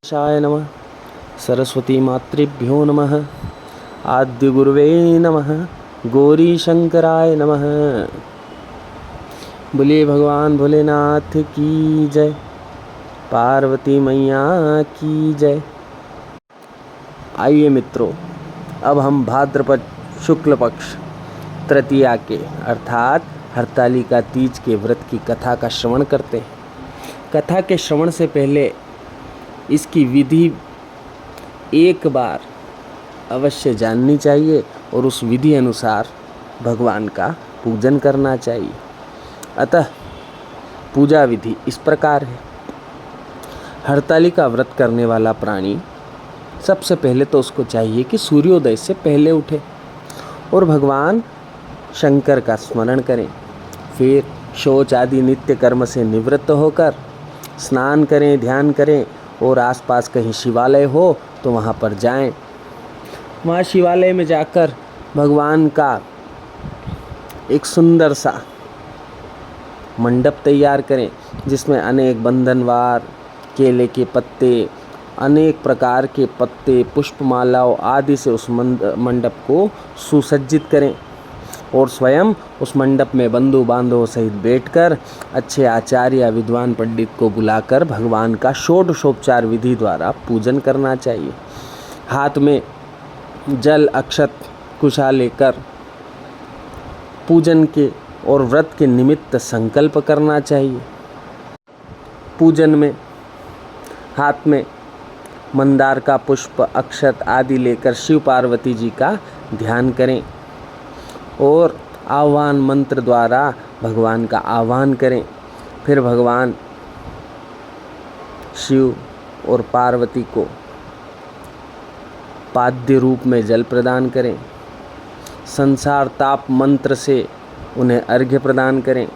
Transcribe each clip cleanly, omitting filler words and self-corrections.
शाय नमः। सरस्वती मातृभ्यो नमः। आद्य गुरुवे नमः। गौरी शंकराय नमः। बोलिए भगवान भोलेनाथ की जय। पार्वती मैया की जय। आइए मित्रों, अब हम भाद्रपद शुक्ल पक्ष तृतीया के अर्थात हरतालिका तीज के व्रत की कथा का श्रवण करते हैं। कथा के श्रवण से पहले इसकी विधि एक बार अवश्य जाननी चाहिए और उस विधि अनुसार भगवान का पूजन करना चाहिए। अतः पूजा विधि इस प्रकार है। हरतालिका व्रत करने वाला प्राणी सबसे पहले तो उसको चाहिए कि सूर्योदय से पहले उठे और भगवान शंकर का स्मरण करें। फिर शौच आदि नित्य कर्म से निवृत्त होकर स्नान करें, ध्यान करें और आसपास कहीं शिवालय हो तो वहाँ पर जाएं। वहाँ शिवालय में जाकर भगवान का एक सुंदर सा मंडप तैयार करें जिसमें अनेक बंधनवार, केले के पत्ते, अनेक प्रकार के पत्ते, पुष्पमालाओं आदि से उस मंडप को सुसज्जित करें और स्वयं उस मंडप में बंधु बांधवों सहित बैठकर अच्छे आचार्य या विद्वान पंडित को बुलाकर भगवान का षोडशोपचार विधि द्वारा पूजन करना चाहिए। हाथ में जल, अक्षत, कुशा लेकर पूजन के और व्रत के निमित्त संकल्प करना चाहिए। पूजन में हाथ में मंदार का पुष्प, अक्षत आदि लेकर शिव पार्वती जी का ध्यान करें और आह्वान मंत्र द्वारा भगवान का आह्वान करें। फिर भगवान शिव और पार्वती को पाद्य रूप में जल प्रदान करें। संसार ताप मंत्र से उन्हें अर्घ्य प्रदान करें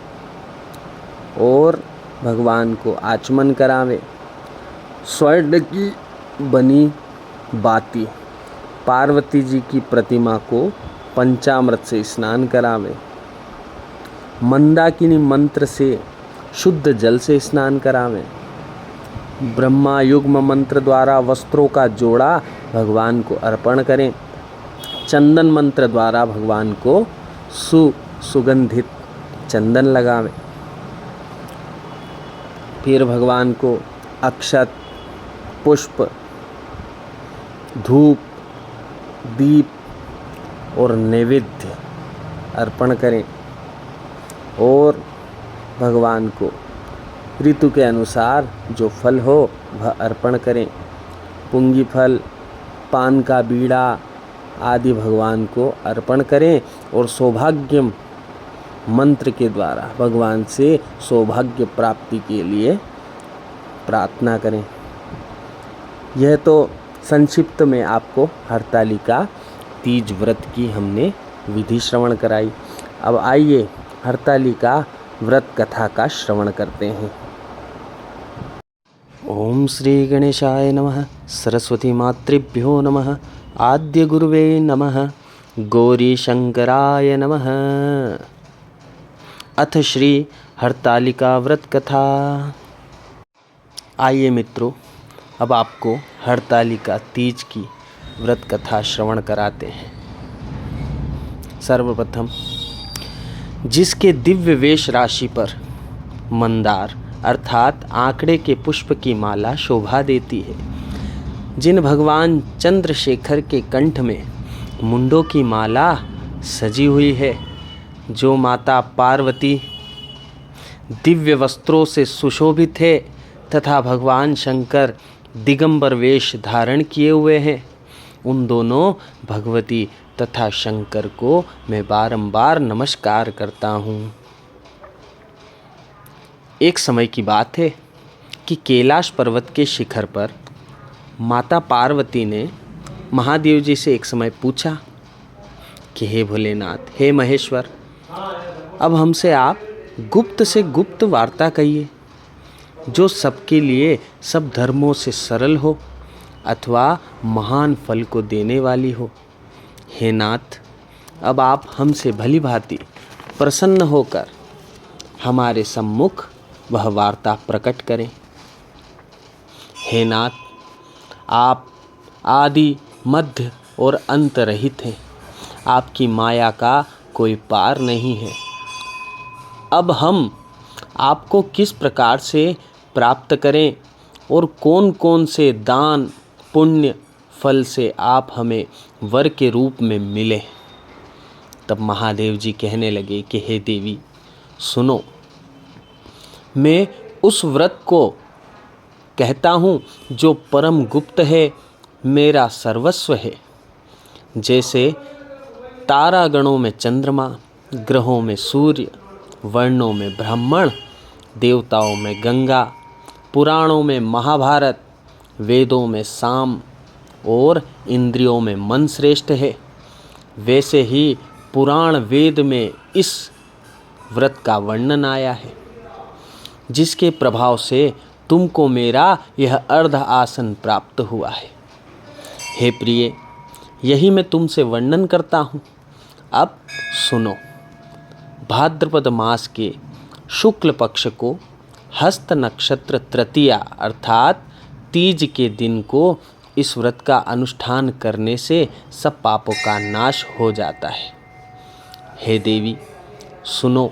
और भगवान को आचमन करावें। स्वर्ण की बनी बाती पार्वती जी की प्रतिमा को पंचामृत से स्नान करावें। मंदाकिनी मंत्र से शुद्ध जल से स्नान करावें। ब्रह्मा युग्म मंत्र द्वारा वस्त्रों का जोड़ा भगवान को अर्पण करें। चंदन मंत्र द्वारा भगवान को सुगंधित चंदन लगावें। फिर भगवान को अक्षत, पुष्प, धूप, दीप और नैवेद्य अर्पण करें और भगवान को ऋतु के अनुसार जो फल हो वह अर्पण करें। पुंगी फल, पान का बीड़ा आदि भगवान को अर्पण करें और सौभाग्यम मंत्र के द्वारा भगवान से सौभाग्य प्राप्ति के लिए प्रार्थना करें। यह तो संक्षिप्त में आपको हरतालिका तीज व्रत की हमने विधि श्रवण कराई। अब आइए हरतालिका व्रत कथा का श्रवण करते हैं। ओम श्री गणेशाय नमः। सरस्वती मातृभ्यो नमः। आद्य गुरुवे नमः। गौरी शंकराय नमः। अथ श्री हरतालिका व्रत कथा। आइए मित्रों, अब आपको हरतालिका तीज की व्रत कथा श्रवण कराते हैं। सर्वप्रथम, जिसके दिव्य वेश राशि पर मंदार अर्थात आंकड़े के पुष्प की माला शोभा देती है, जिन भगवान चंद्रशेखर के कंठ में मुंडों की माला सजी हुई है, जो माता पार्वती दिव्य वस्त्रों से सुशोभित है तथा भगवान शंकर दिगंबर वेश धारण किए हुए हैं, उन दोनों भगवती तथा शंकर को मैं बारंबार नमस्कार करता हूँ। एक समय की बात है कि कैलाश पर्वत के शिखर पर माता पार्वती ने महादेव जी से एक समय पूछा कि हे भोलेनाथ, हे महेश्वर, अब हमसे आप गुप्त से गुप्त वार्ता कहिए, जो सबके लिए सब धर्मों से सरल हो अथवा महान फल को देने वाली हो। हे नाथ, अब आप हमसे भली भांति प्रसन्न होकर हमारे सम्मुख वह वार्ता प्रकट करें। हे नाथ, आप आदि मध्य और अंत रहित हैं। आपकी माया का कोई पार नहीं है। अब हम आपको किस प्रकार से प्राप्त करें और कौन कौन से दान पुण्य फल से आप हमें वर के रूप में मिले। तब महादेव जी कहने लगे कि हे देवी सुनो, मैं उस व्रत को कहता हूँ जो परम गुप्त है, मेरा सर्वस्व है। जैसे तारागणों में चंद्रमा, ग्रहों में सूर्य, वर्णों में ब्राह्मण, देवताओं में गंगा, पुराणों में महाभारत, वेदों में साम और इंद्रियों में मन श्रेष्ठ है, वैसे ही पुराण वेद में इस व्रत का वर्णन आया है, जिसके प्रभाव से तुमको मेरा यह अर्ध आसन प्राप्त हुआ है। हे प्रिय, यही मैं तुमसे वर्णन करता हूँ। अब सुनो। भाद्रपद मास के शुक्ल पक्ष को हस्त नक्षत्र तृतीया अर्थात तीज के दिन को इस व्रत का अनुष्ठान करने से सब पापों का नाश हो जाता है। हे देवी सुनो,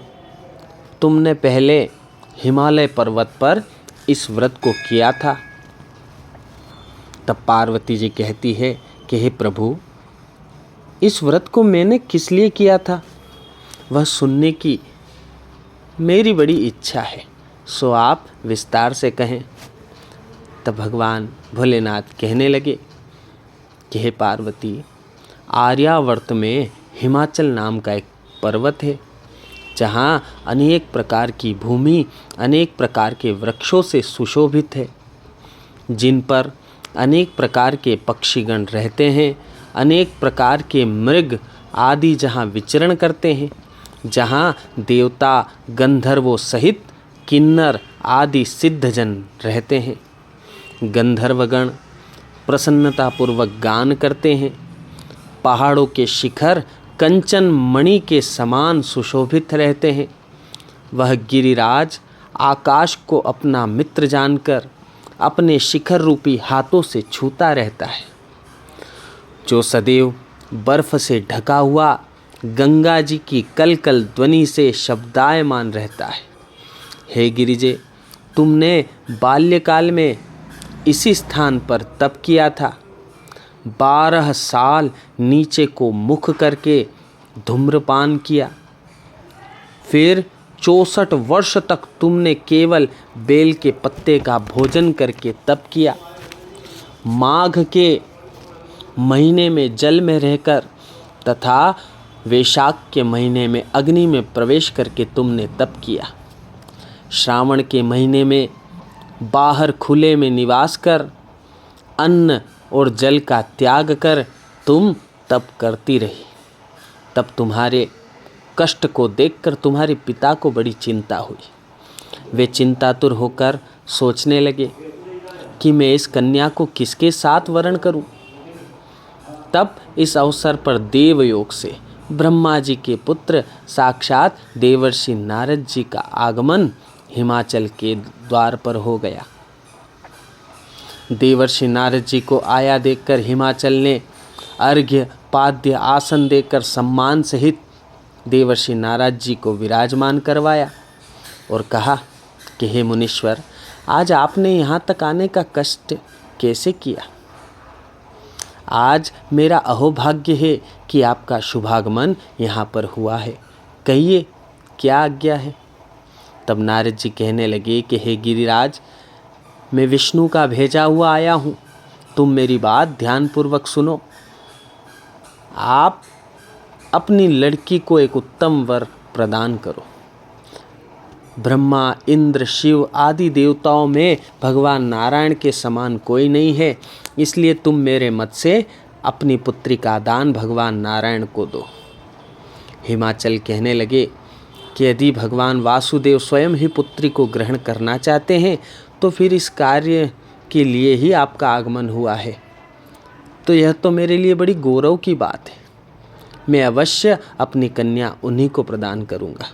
तुमने पहले हिमालय पर्वत पर इस व्रत को किया था। तब पार्वती जी कहती है कि हे प्रभु, इस व्रत को मैंने किस लिए किया था वह सुनने की मेरी बड़ी इच्छा है, सो आप विस्तार से कहें। तब भगवान भोलेनाथ कहने लगे कि हे पार्वती, आर्यावर्त में हिमाचल नाम का एक पर्वत है, जहाँ अनेक प्रकार की भूमि अनेक प्रकार के वृक्षों से सुशोभित है, जिन पर अनेक प्रकार के पक्षीगण रहते हैं, अनेक प्रकार के मृग आदि जहाँ विचरण करते हैं, जहाँ देवता गंधर्वों सहित किन्नर आदि सिद्धजन रहते हैं। गंधर्वगण प्रसन्नतापूर्वक गान करते हैं। पहाड़ों के शिखर कंचन मणि के समान सुशोभित रहते हैं। वह गिरिराज आकाश को अपना मित्र जानकर अपने शिखर रूपी हाथों से छूता रहता है। जो सदैव बर्फ से ढका हुआ गंगा जी की कल कल ध्वनि से शब्दायमान रहता है। हे गिरिजे, तुमने बाल्यकाल में इसी स्थान पर तप किया था। 12 साल नीचे को मुख करके धूम्रपान किया। फिर 64 वर्ष तक तुमने केवल बेल के पत्ते का भोजन करके तप किया। माघ के महीने में जल में रहकर तथा वैशाख के महीने में अग्नि में प्रवेश करके तुमने तप किया। श्रावण के महीने में बाहर खुले में निवास कर अन्न और जल का त्याग कर तुम तप करती रही। तब तुम्हारे कष्ट को देखकर तुम्हारे पिता को बड़ी चिंता हुई। वे चिंतातुर होकर सोचने लगे कि मैं इस कन्या को किसके साथ वरण करूं। तब इस अवसर पर देवयोग से ब्रह्मा जी के पुत्र साक्षात देवर्षि नारद जी का आगमन हिमाचल के द्वार पर हो गया। देवर्षि नारद जी को आया देखकर हिमाचल ने अर्घ्य पाद्य आसन देकर सम्मान सहित देवर्षि नारद जी को विराजमान करवाया और कहा कि हे मुनीश्वर, आज आपने यहाँ तक आने का कष्ट कैसे किया। आज मेरा अहोभाग्य है कि आपका शुभागमन यहाँ पर हुआ है। कहिए क्या आज्ञा है। तब नारद जी कहने लगे कि हे गिरिराज, मैं विष्णु का भेजा हुआ आया हूँ। तुम मेरी बात ध्यानपूर्वक सुनो। आप अपनी लड़की को एक उत्तम वर प्रदान करो। ब्रह्मा, इंद्र, शिव आदि देवताओं में भगवान नारायण के समान कोई नहीं है, इसलिए तुम मेरे मत से अपनी पुत्री का दान भगवान नारायण को दो। हिमाचल कहने लगे कि यदि भगवान वासुदेव स्वयं ही पुत्री को ग्रहण करना चाहते हैं तो फिर इस कार्य के लिए ही आपका आगमन हुआ है, तो यह तो मेरे लिए बड़ी गौरव की बात है। मैं अवश्य अपनी कन्या उन्हीं को प्रदान करूँगा।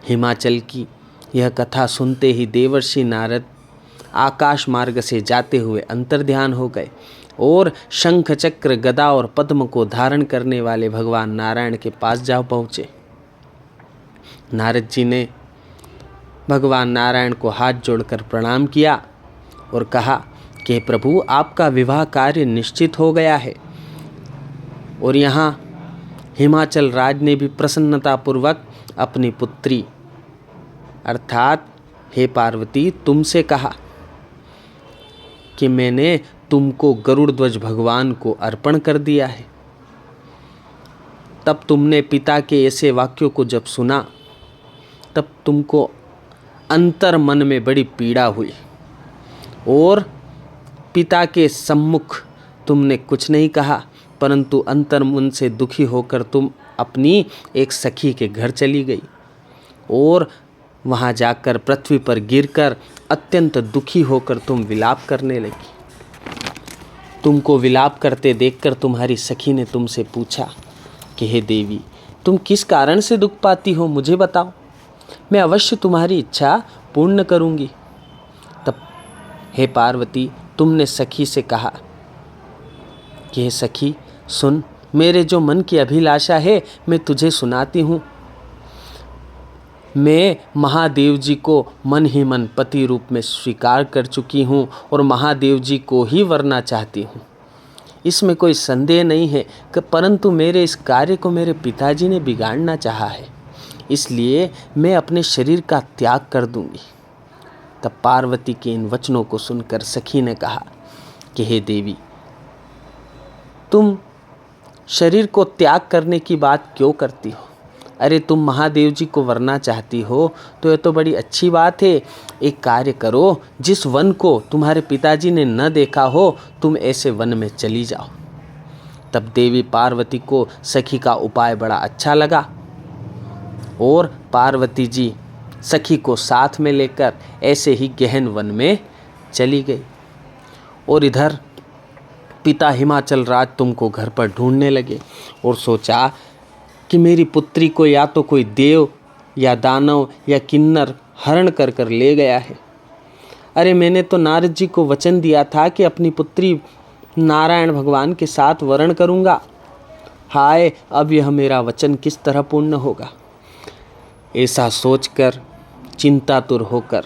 हिमाचल की यह कथा सुनते ही देवर्षि नारद आकाश मार्ग से जाते हुए अंतर्ध्यान हो गए और शंख चक्र गदा और पद्म को धारण करने वाले भगवान नारायण के पास जा पहुँचे। नारद जी ने भगवान नारायण को हाथ जोड़कर प्रणाम किया और कहा कि प्रभु, आपका विवाह कार्य निश्चित हो गया है। और यहाँ हिमाचल राज ने भी प्रसन्नतापूर्वक अपनी पुत्री अर्थात हे पार्वती तुमसे कहा कि मैंने तुमको गरुड़ ध्वज भगवान को अर्पण कर दिया है। तब तुमने पिता के ऐसे वाक्यों को जब सुना तब तुमको अंतर मन में बड़ी पीड़ा हुई और पिता के सम्मुख तुमने कुछ नहीं कहा, परंतु अंतर मन से दुखी होकर तुम अपनी एक सखी के घर चली गई और वहाँ जाकर पृथ्वी पर गिरकर अत्यंत दुखी होकर तुम विलाप करने लगी। तुमको विलाप करते देखकर तुम्हारी सखी ने तुमसे पूछा कि हे देवी, तुम किस कारण से दुख पाती हो, मुझे बताओ, मैं अवश्य तुम्हारी इच्छा पूर्ण करूँगी। तब हे पार्वती तुमने सखी से कहा कि हे सखी सुन, मेरे जो मन की अभिलाषा है मैं तुझे सुनाती हूँ। मैं महादेव जी को मन ही मन पति रूप में स्वीकार कर चुकी हूँ और महादेव जी को ही वरना चाहती हूँ। इसमें कोई संदेह नहीं है कि परंतु मेरे इस कार्य को मेरे पिताजी ने बिगाड़ना चाहा है, इसलिए मैं अपने शरीर का त्याग कर दूंगी। तब पार्वती के इन वचनों को सुनकर सखी ने कहा कि हे देवी, तुम शरीर को त्याग करने की बात क्यों करती हो? अरे तुम महादेव जी को वरना चाहती हो तो यह तो बड़ी अच्छी बात है। एक कार्य करो, जिस वन को तुम्हारे पिताजी ने न देखा हो तुम ऐसे वन में चली जाओ। तब देवी पार्वती को सखी का उपाय बड़ा अच्छा लगा और पार्वती जी सखी को साथ में लेकर ऐसे ही गहन वन में चली गई। और इधर पिता हिमाचल राज तुमको घर पर ढूंढने लगे और सोचा कि मेरी पुत्री को या तो कोई देव या दानव या किन्नर हरण कर कर ले गया है। अरे मैंने तो नारद जी को वचन दिया था कि अपनी पुत्री नारायण भगवान के साथ वरण करूँगा। हाय, अब यह मेरा वचन किस तरह पूर्ण होगा? ऐसा सोचकर चिंतातुर होकर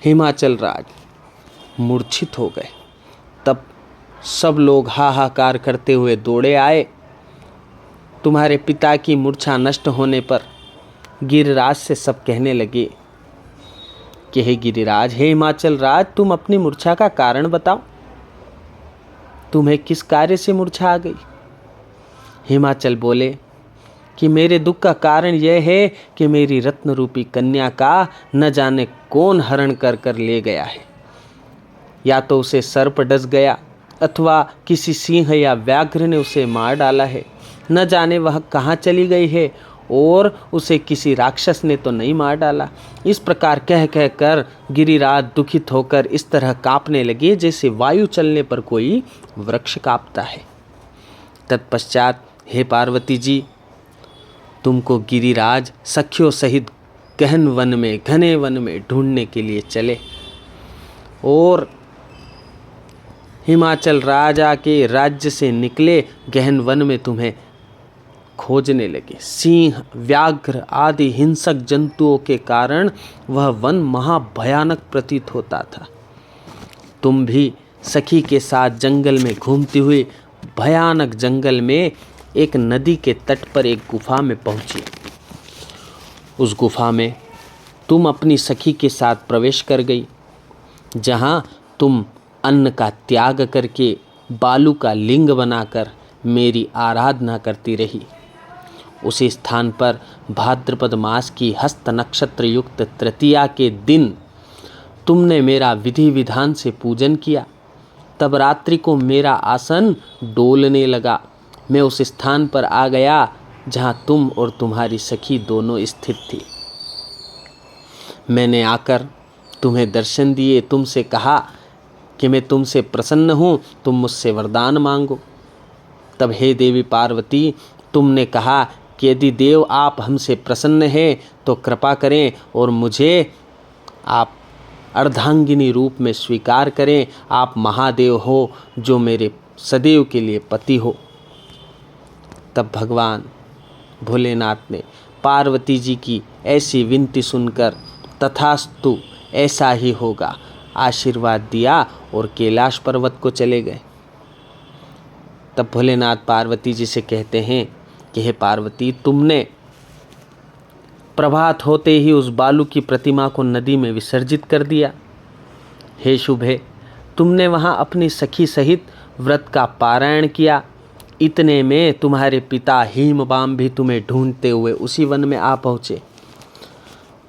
हिमाचल राज मूर्छित हो गए। तब सब लोग हाहाकार करते हुए दौड़े आए। तुम्हारे पिता की मूर्छा नष्ट होने पर गिरिराज से सब कहने लगे कि हे गिरिराज, हे हिमाचल राज, तुम अपनी मूर्छा का कारण बताओ, तुम्हें किस कार्य से मूर्छा आ गई? हिमाचल बोले कि मेरे दुख का कारण यह है कि मेरी रत्न रूपी कन्या का न जाने कौन हरण कर कर ले गया है। या तो उसे सर्प डस गया अथवा किसी सिंह या व्याघ्र ने उसे मार डाला है। न जाने वह कहाँ चली गई है और उसे किसी राक्षस ने तो नहीं मार डाला। इस प्रकार कह कह कर गिरिराज दुखित होकर इस तरह काँपने लगे जैसे वायु चलने पर कोई वृक्ष काँपता है। तत्पश्चात हे पार्वती जी, तुमको गिरिराज सखियों सहित गहन वन में, घने वन में ढूंढने के लिए चले और हिमाचल राजा के राज्य से निकले गहन वन में तुम्हें खोजने लगे। सिंह, व्याघ्र आदि हिंसक जंतुओं के कारण वह वन महाभयानक प्रतीत होता था। तुम भी सखी के साथ जंगल में घूमती हुई भयानक जंगल में एक नदी के तट पर एक गुफा में पहुंची। उस गुफा में तुम अपनी सखी के साथ प्रवेश कर गई, जहां तुम अन्न का त्याग करके बालू का लिंग बनाकर मेरी आराधना करती रही। उसी स्थान पर भाद्रपद मास की हस्त नक्षत्र युक्त तृतीया के दिन तुमने मेरा विधि विधान से पूजन किया। तब रात्रि को मेरा आसन डोलने लगा। मैं उस स्थान पर आ गया जहां तुम और तुम्हारी सखी दोनों स्थित थी। मैंने आकर तुम्हें दर्शन दिए, तुमसे कहा कि मैं तुमसे प्रसन्न हूँ, तुम मुझसे वरदान मांगो। तब हे देवी पार्वती, तुमने कहा कि यदि देव आप हमसे प्रसन्न हैं तो कृपा करें और मुझे आप अर्धांगिनी रूप में स्वीकार करें। आप महादेव हो जो मेरे सदैव के लिए पति हो। तब भगवान भोलेनाथ ने पार्वती जी की ऐसी विनती सुनकर तथास्तु ऐसा ही होगा आशीर्वाद दिया और कैलाश पर्वत को चले गए। तब भोलेनाथ पार्वती जी से कहते हैं कि हे पार्वती, तुमने प्रभात होते ही उस बालू की प्रतिमा को नदी में विसर्जित कर दिया। हे शुभे, तुमने वहाँ अपनी सखी सहित व्रत का पारायण किया। इतने में तुम्हारे पिता हिमवाम भी तुम्हें ढूंढते हुए उसी वन में आ पहुँचे।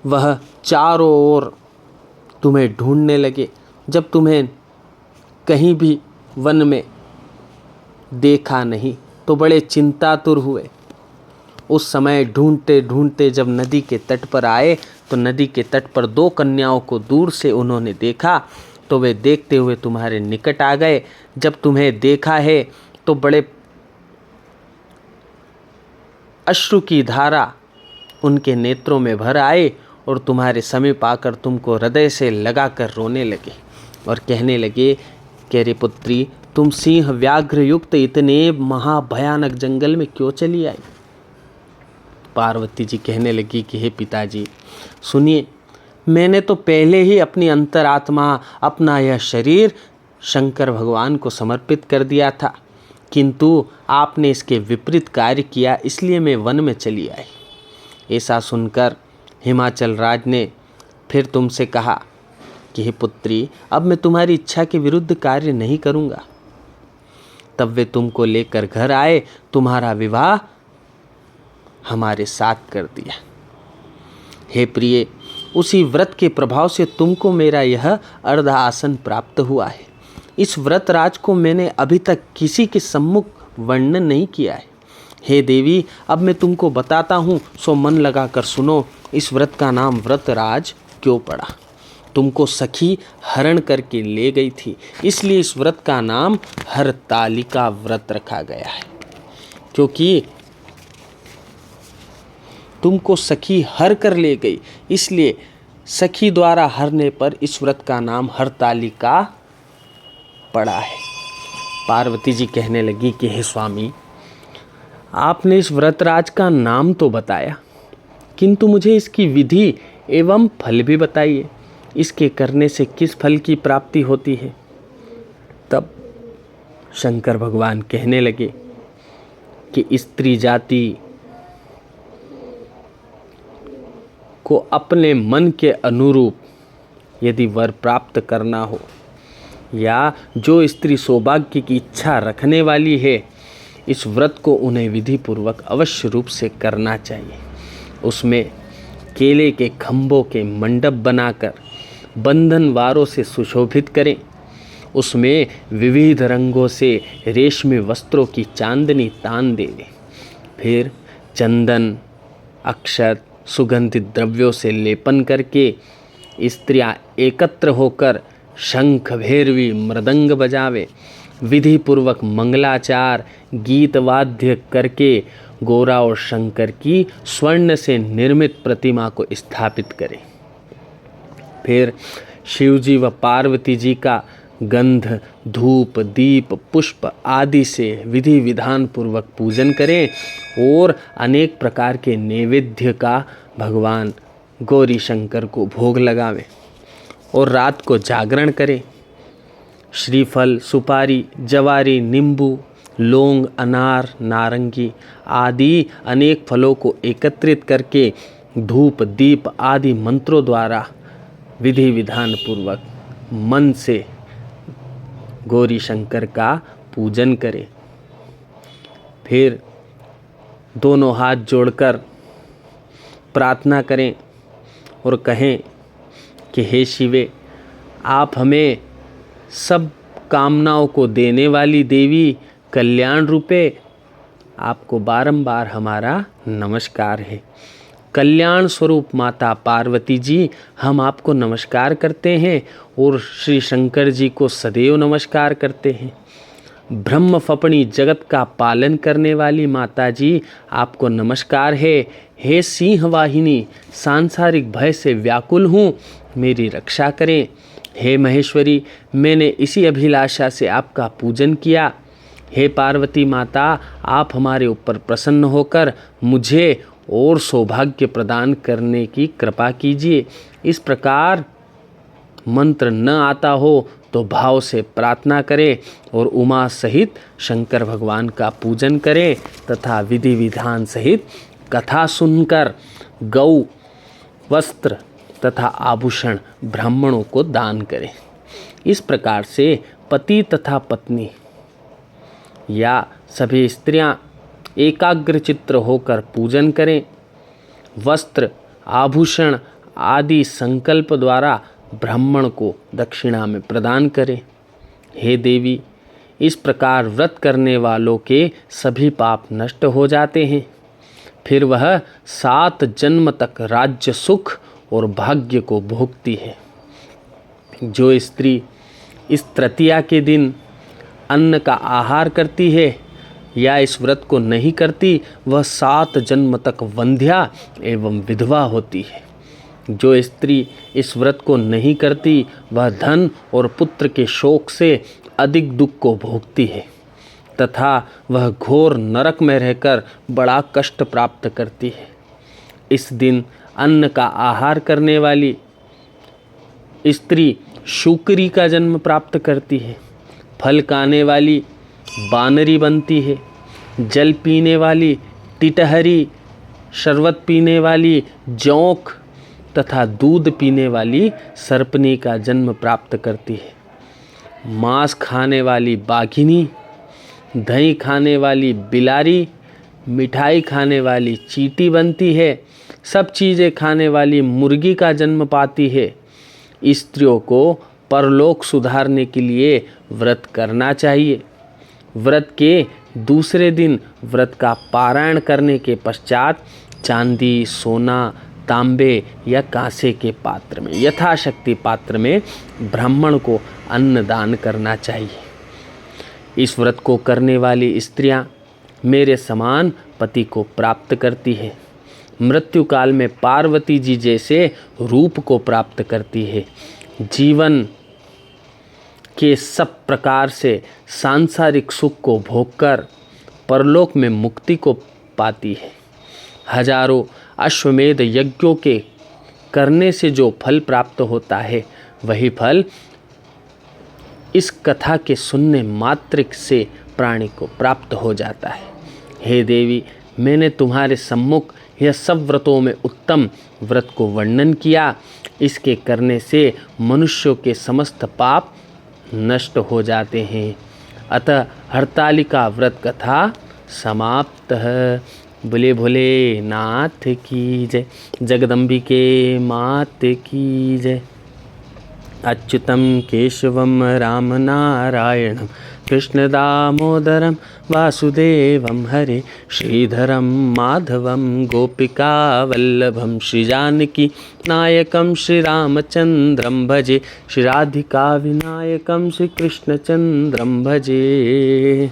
वह चारों ओर तुम्हें ढूंढने लगे। जब तुम्हें कहीं भी वन में देखा नहीं तो बड़े चिंतातुर हुए। उस समय ढूंढते ढूंढते जब नदी के तट पर आए तो नदी के तट पर 2 कन्याओं को दूर से उन्होंने देखा तो वे देखते हुए तुम्हारे निकट आ गए। जब तुम्हें देखा है तो बड़े अश्रु की धारा उनके नेत्रों में भर आए और तुम्हारे समीप आकर तुमको हृदय से लगाकर रोने लगे और कहने लगे कि रे पुत्री, तुम सिंह व्याघ्र युक्त इतने महाभयानक जंगल में क्यों चली आई। पार्वती जी कहने लगी कि हे पिताजी सुनिए, मैंने तो पहले ही अपनी अंतरात्मा, अपना यह शरीर शंकर भगवान को समर्पित कर दिया था, किंतु आपने इसके विपरीत कार्य किया, इसलिए मैं वन में चली आई। ऐसा सुनकर हिमाचल राज ने फिर तुमसे कहा कि हे पुत्री, अब मैं तुम्हारी इच्छा के विरुद्ध कार्य नहीं करूँगा। तब वे तुमको लेकर घर आए, तुम्हारा विवाह हमारे साथ कर दिया। हे प्रिय, उसी व्रत के प्रभाव से तुमको मेरा यह अर्ध आसन प्राप्त हुआ है। इस व्रत राज को मैंने अभी तक किसी के सम्मुख वर्णन नहीं किया है। हे देवी, अब मैं तुमको बताता हूँ, सो मन लगा कर सुनो। इस व्रत का नाम व्रत राज क्यों पड़ा? तुमको सखी हरण करके ले गई थी, इसलिए इस व्रत का नाम हरतालिका व्रत रखा गया है। क्योंकि तुमको सखी हर कर ले गई, इसलिए सखी द्वारा हरने पर इस व्रत का नाम हरतालिका पड़ा है। पार्वती जी कहने लगी कि हे स्वामी, आपने इस व्रतराज का नाम तो बताया, किंतु मुझे इसकी विधि एवं फल भी बताइए। इसके करने से किस फल की प्राप्ति होती है? तब शंकर भगवान कहने लगे कि स्त्री जाति को अपने मन के अनुरूप यदि वर प्राप्त करना हो, या जो स्त्री सौभाग्य की इच्छा रखने वाली है, इस व्रत को उन्हें विधि पूर्वक अवश्य रूप से करना चाहिए। उसमें केले के खंभों के मंडप बनाकर बंधन वारों से सुशोभित करें। उसमें विविध रंगों से रेशमी वस्त्रों की चांदनी तान दें। फिर चंदन, अक्षत, सुगंधित द्रव्यों से लेपन करके स्त्रियां एकत्र होकर शंख, भैरवी, मृदंग बजावे, विधि पूर्वक मंगलाचार, गीत वाद्य करके गौरा और शंकर की स्वर्ण से निर्मित प्रतिमा को स्थापित करें। फिर शिवजी व पार्वती जी का गंध, धूप, दीप, पुष्प आदि से विधि विधान पूर्वक पूजन करें और अनेक प्रकार के नैवेद्य का भगवान गौरी शंकर को भोग लगावें और रात को जागरण करें। श्रीफल, सुपारी, जवारी, नींबू, लौंग, अनार, नारंगी आदि अनेक फलों को एकत्रित करके धूप, दीप आदि मंत्रों द्वारा विधि विधान पूर्वक मन से गौरी शंकर का पूजन करें। फिर दोनों हाथ जोड़कर प्रार्थना करें और कहें कि हे शिवे, आप हमें सब कामनाओं को देने वाली देवी, कल्याण रूपे, आपको बारंबार हमारा नमस्कार है। कल्याण स्वरूप माता पार्वती जी, हम आपको नमस्कार करते हैं और श्री शंकर जी को सदैव नमस्कार करते हैं। ब्रह्म फपणी जगत का पालन करने वाली माता जी, आपको नमस्कार है। हे सिंह वाहिनी, सांसारिक भय से व्याकुल हूँ, मेरी रक्षा करें। हे महेश्वरी, मैंने इसी अभिलाषा से आपका पूजन किया। हे पार्वती माता, आप हमारे ऊपर प्रसन्न होकर मुझे और सौभाग्य प्रदान करने की कृपा कीजिए। इस प्रकार मंत्र न आता हो तो भाव से प्रार्थना करें और उमा सहित शंकर भगवान का पूजन करें तथा विधि विधान सहित कथा सुनकर गौ, वस्त्र तथा आभूषण ब्राह्मणों को दान करें। इस प्रकार से पति तथा पत्नी या सभी स्त्रियां एकाग्र चित्त होकर पूजन करें। वस्त्र, आभूषण आदि संकल्प द्वारा ब्राह्मण को दक्षिणा में प्रदान करें। हे देवी, इस प्रकार व्रत करने वालों के सभी पाप नष्ट हो जाते हैं। फिर वह 7 जन्म तक राज्य सुख और भाग्य को भोगती है। जो स्त्री इस तृतीया के दिन अन्न का आहार करती है या इस व्रत को नहीं करती, वह 7 जन्म तक वंध्या एवं विधवा होती है। जो स्त्री इस व्रत को नहीं करती, वह धन और पुत्र के शोक से अधिक दुख को भोगती है तथा वह घोर नरक में रहकर बड़ा कष्ट प्राप्त करती है। इस दिन अन्न का आहार करने वाली स्त्री शुक्री का जन्म प्राप्त करती है। फल खाने वाली बानरी बनती है। जल पीने वाली टिटहरी, शरबत पीने वाली जोंक तथा दूध पीने वाली सर्पनी का जन्म प्राप्त करती है। मांस खाने वाली बाघिनी, दही खाने वाली बिलारी, मिठाई खाने वाली चींटी बनती है। सब चीज़ें खाने वाली मुर्गी का जन्म पाती है। स्त्रियों को परलोक सुधारने के लिए व्रत करना चाहिए। व्रत के दूसरे दिन व्रत का पारायण करने के पश्चात चांदी, सोना, तांबे या कांसे के पात्र में, यथाशक्ति पात्र में ब्राह्मण को अन्न दान करना चाहिए। इस व्रत को करने वाली स्त्रियां मेरे समान पति को प्राप्त करती है। मृत्यु काल में पार्वती जी जैसे रूप को प्राप्त करती है। जीवन के सब प्रकार से सांसारिक सुख को भोगकर परलोक में मुक्ति को पाती है। हजारों अश्वमेध यज्ञों के करने से जो फल प्राप्त होता है, वही फल इस कथा के सुनने मात्र से प्राणी को प्राप्त हो जाता है। हे देवी, मैंने तुम्हारे सम्मुख यह सब व्रतों में उत्तम व्रत को वर्णन किया। इसके करने से मनुष्यों के समस्त पाप नष्ट हो जाते हैं। अतः हरतालिका व्रत कथा समाप्त है। बोले भोले नाथ की जय, जगदम्बिके मात की जय। अच्युतं केशवं राम नारायणं कृष्ण दामोदरं वासुदेवं हरे, श्रीधरं माधवं गोपिका वल्लभं, श्रीजानकी नायकं श्रीरामचन्द्रं भजे, श्रीराधिका विनायकं श्रीकृष्णचन्द्रं भजे।